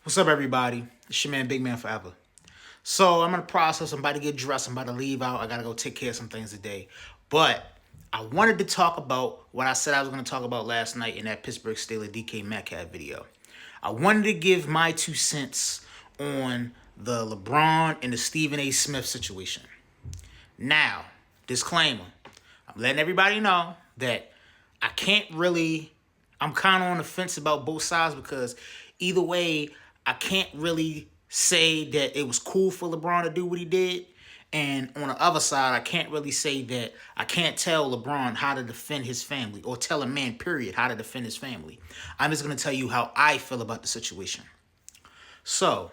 What's up, everybody? It's your man, Big Man Forever. So I'm in the process. I'm about to get dressed. I'm about to leave out. I gotta go take care of some things today. But I wanted to talk about what I said I was gonna talk about last night in that Pittsburgh Steelers DK Metcalf video. I wanted to give my 2 cents on the LeBron and the Stephen A. Smith situation. Now, disclaimer: I'm letting everybody know that I can't really. I'm kind of on the fence about both sides because either way, I can't really say that it was cool for LeBron to do what he did. And on the other side, I can't really say that I can't tell LeBron how to defend his family or tell a man, period, how to defend his family. I'm just going to tell you how I feel about the situation. So,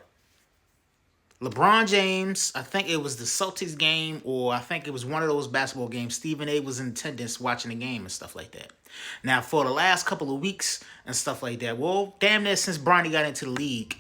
LeBron James, I think it was the Celtics game, or I think it was one of those basketball games. Stephen A was in attendance watching the game and stuff like that. Now, for the last couple of weeks and stuff like that, well, damn near since Bronny got into the league,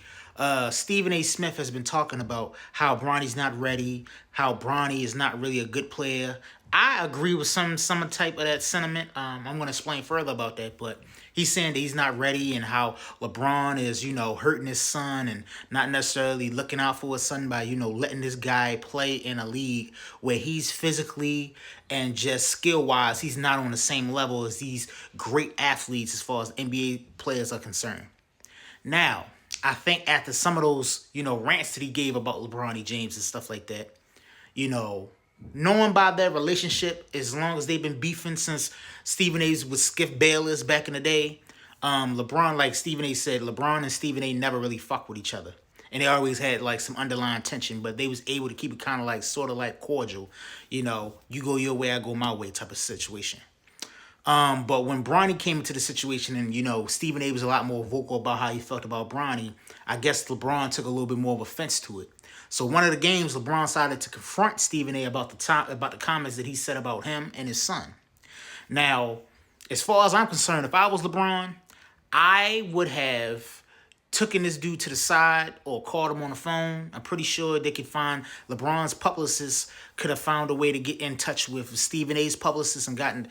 Stephen A. Smith has been talking about how Bronny's not ready, how Bronny is not really a good player. I agree with some type of that sentiment. I'm going to explain further about that, but he's saying that he's not ready and how LeBron is, hurting his son and not necessarily looking out for his son by, letting this guy play in a league where he's physically and just skill wise, he's not on the same level as these great athletes as far as NBA players are concerned. Now, I think after some of those, rants that he gave about LeBron James and stuff like that, you know, knowing by their relationship, as long as they've been beefing since Stephen A's with Skip Bayless back in the day, LeBron, like Stephen A said, LeBron and Stephen A never really fuck with each other. And they always had like some underlying tension, but they was able to keep it kind of like sort of like cordial. You go your way, I go my way type of situation. But when Bronny came into the situation and, Stephen A was a lot more vocal about how he felt about Bronny, I guess LeBron took a little bit more of offense to it. So one of the games, LeBron decided to confront Stephen A about the comments that he said about him and his son. Now, as far as I'm concerned, if I was LeBron, I would have taken this dude to the side or called him on the phone. I'm pretty sure they could find LeBron's publicist could have found a way to get in touch with Stephen A's publicist and gotten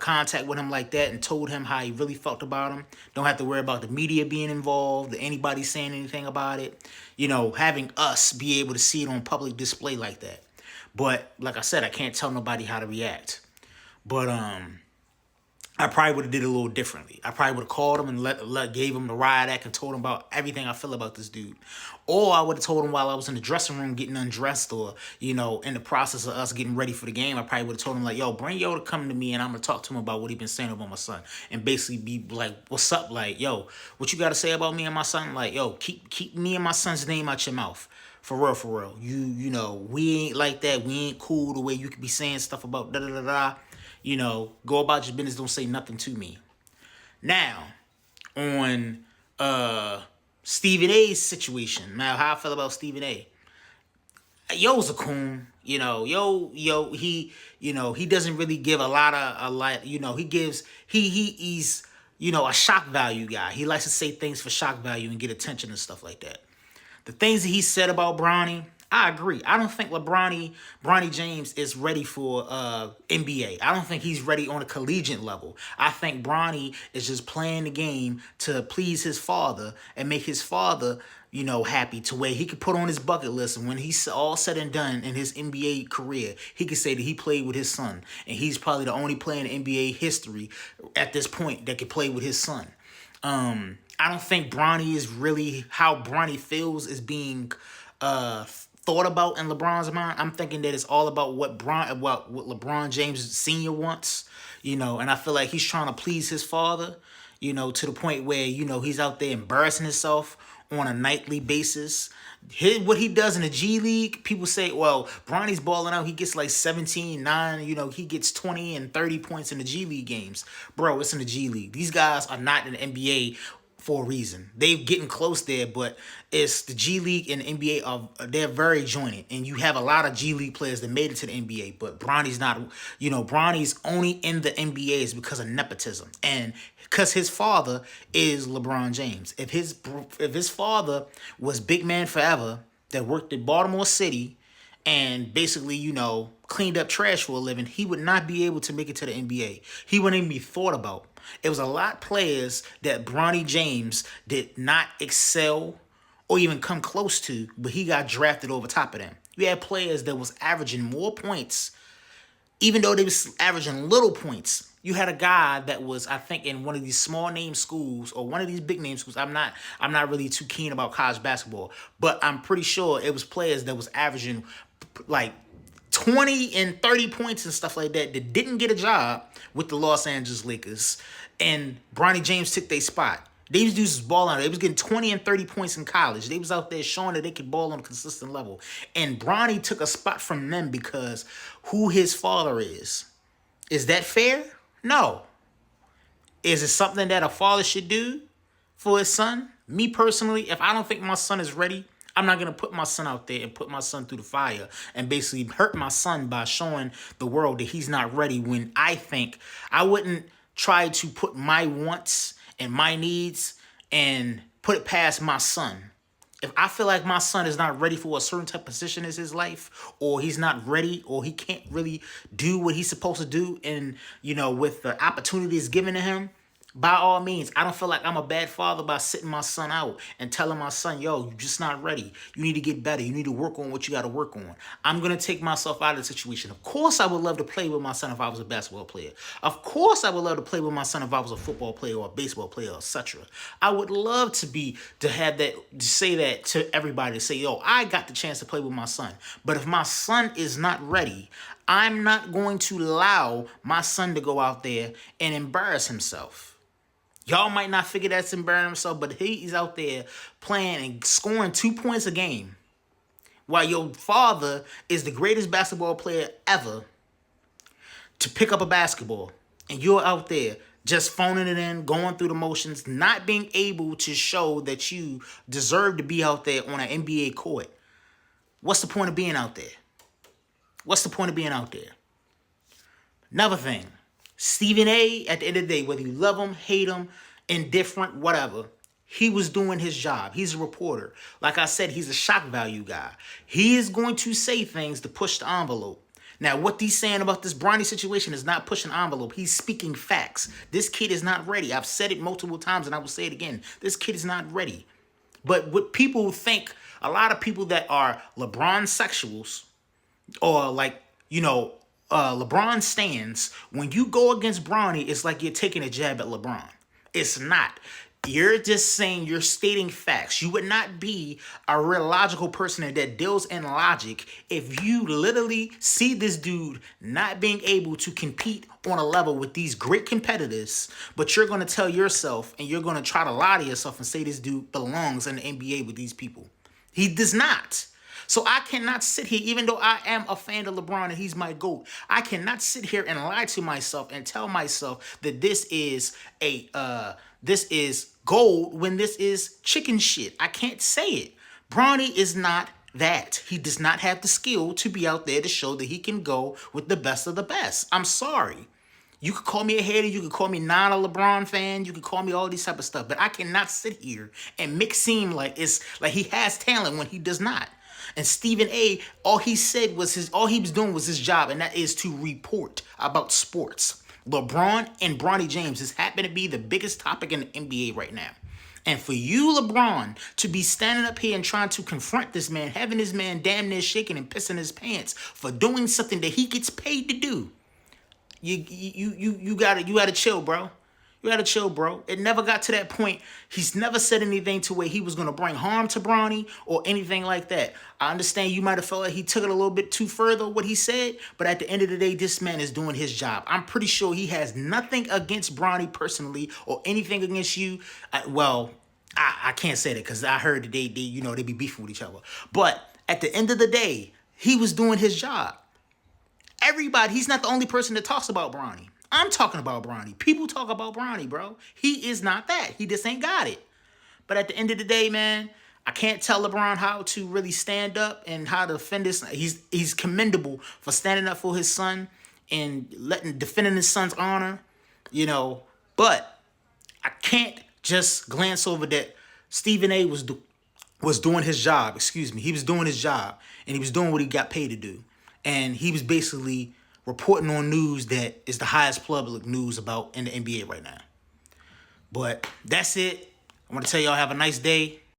contact with him like that and told him how he really felt about him. Don't have to worry about the media being involved or anybody saying anything about it. Having us be able to see it on public display like that. But like I said, I can't tell nobody how to react. But I probably would have did it a little differently. I probably would have called him and gave him the riot act and told him about everything I feel about this dude. Or I would have told him while I was in the dressing room getting undressed or, in the process of us getting ready for the game, I probably would have told him like, yo, bring Yo to come to me and I'm going to talk to him about what he been saying about my son. And basically be like, what's up? Like, yo, what you got to say about me and my son? Like, yo, keep me and my son's name out your mouth. For real, for real. We ain't like that. We ain't cool the way you could be saying stuff about da-da-da-da. Go about your business. Don't say nothing to me. Now, on Stephen A's situation. Now, how I feel about Stephen A. Yo's a coon. He doesn't really give a lot. He's a shock value guy. He likes to say things for shock value and get attention and stuff like that. The things that he said about Bronny, I agree. I don't think Bronny James is ready for NBA. I don't think he's ready on a collegiate level. I think Bronny is just playing the game to please his father and make his father, happy to where he could put on his bucket list. And when he's all said and done in his NBA career, he could say that he played with his son. And he's probably the only player in NBA history at this point that could play with his son. I don't think Bronny is really how Bronny feels is being thought about in LeBron's mind. I'm thinking that it's all about what LeBron James Sr. wants, and I feel like he's trying to please his father, to the point where, he's out there embarrassing himself on a nightly basis. What he does in the G League, people say, well, Bronny's balling out. He gets like 17, 9, he gets 20 and 30 points in the G League games. Bro, it's in the G League. These guys are not in the NBA for a reason. They're getting close there, but it's the G League and the NBA they're very jointed. And you have a lot of G League players that made it to the NBA, but Bronny's not, Bronny's only in the NBA is because of nepotism. And because his father is LeBron James. If his father was Big Man Forever that worked at Baltimore City and basically, cleaned up trash for a living, he would not be able to make it to the NBA. He wouldn't even be thought about. It was a lot of players that Bronny James did not excel or even come close to, but he got drafted over top of them. You had players that was averaging more points, even though they was averaging little points. You had a guy that was, I think, in one of these small name schools or one of these big name schools. I'm not really too keen about college basketball, but I'm pretty sure it was players that was averaging like 20 and 30 points and stuff like that didn't get a job with the Los Angeles Lakers, and Bronny James took their spot. These dudes was balling out. They was getting 20 and 30 points in college. They was out there showing that they could ball on a consistent level. And Bronny took a spot from them because who his father is. Is that fair? No. Is it something that a father should do for his son? Me personally, if I don't think my son is ready, I'm not going to put my son out there and put my son through the fire and basically hurt my son by showing the world that he's not ready, when I think I wouldn't try to put my wants and my needs and put it past my son. If I feel like my son is not ready for a certain type of position in his life, or he's not ready, or he can't really do what he's supposed to do, and with the opportunities given to him, by all means, I don't feel like I'm a bad father by sitting my son out and telling my son, yo, you're just not ready. You need to get better. You need to work on what you got to work on. I'm going to take myself out of the situation. Of course, I would love to play with my son if I was a basketball player. Of course, I would love to play with my son if I was a football player or a baseball player, etc. I would love to have that, to say that to everybody, to say, yo, I got the chance to play with my son. But if my son is not ready, I'm not going to allow my son to go out there and embarrass himself. Y'all might not figure that's embarrassing himself, but he's out there playing and scoring 2 points a game while your father is the greatest basketball player ever to pick up a basketball. And you're out there just phoning it in, going through the motions, not being able to show that you deserve to be out there on an NBA court. What's the point of being out there? What's the point of being out there? Another thing. Stephen A., at the end of the day, whether you love him, hate him, indifferent, whatever, he was doing his job. He's a reporter. Like I said, he's a shock value guy. He is going to say things to push the envelope. Now, what he's saying about this Bronny situation is not pushing envelope. He's speaking facts. This kid is not ready. I've said it multiple times, and I will say it again. This kid is not ready. But what people think, a lot of people that are LeBron sexuals, or LeBron stands, when you go against Bronny, it's like you're taking a jab at LeBron. It's not. You're just saying, you're stating facts. You would not be a real logical person that deals in logic if you literally see this dude not being able to compete on a level with these great competitors, but you're going to tell yourself and you're going to try to lie to yourself and say this dude belongs in the NBA with these people. He does not. So I cannot sit here, even though I am a fan of LeBron and he's my GOAT, I cannot sit here and lie to myself and tell myself that this is gold when this is chicken shit. I can't say it. Bronny is not that. He does not have the skill to be out there to show that he can go with the best of the best. I'm sorry. You could call me a hater. You could call me not a LeBron fan. You could call me all these type of stuff. But I cannot sit here and make seem like it's like he has talent when he does not. And Stephen A., all he was doing was his job, and that is to report about sports. LeBron and Bronny James has happened to be the biggest topic in the NBA right now. And for you, LeBron, to be standing up here and trying to confront this man, having this man damn near shaking and pissing his pants for doing something that he gets paid to do, you gotta chill, bro. You gotta chill, bro. It never got to that point. He's never said anything to where he was gonna bring harm to Bronny or anything like that. I understand you might have felt like he took it a little bit too further, what he said, but at the end of the day, this man is doing his job. I'm pretty sure he has nothing against Bronny personally or anything against you. I can't say that because I heard that they be beefing with each other. But at the end of the day, he was doing his job. He's not the only person that talks about Bronny. I'm talking about Bronny. People talk about Bronny, bro. He is not that. He just ain't got it. But at the end of the day, man, I can't tell LeBron how to really stand up and how to defend his. He's commendable for standing up for his son and defending his son's honor, But I can't just glance over that Stephen A. was was doing his job. Excuse me. He was doing his job, and he was doing what he got paid to do. And he was basically reporting on news that is the highest public news about in the NBA right now. But that's it. I want to tell y'all have a nice day.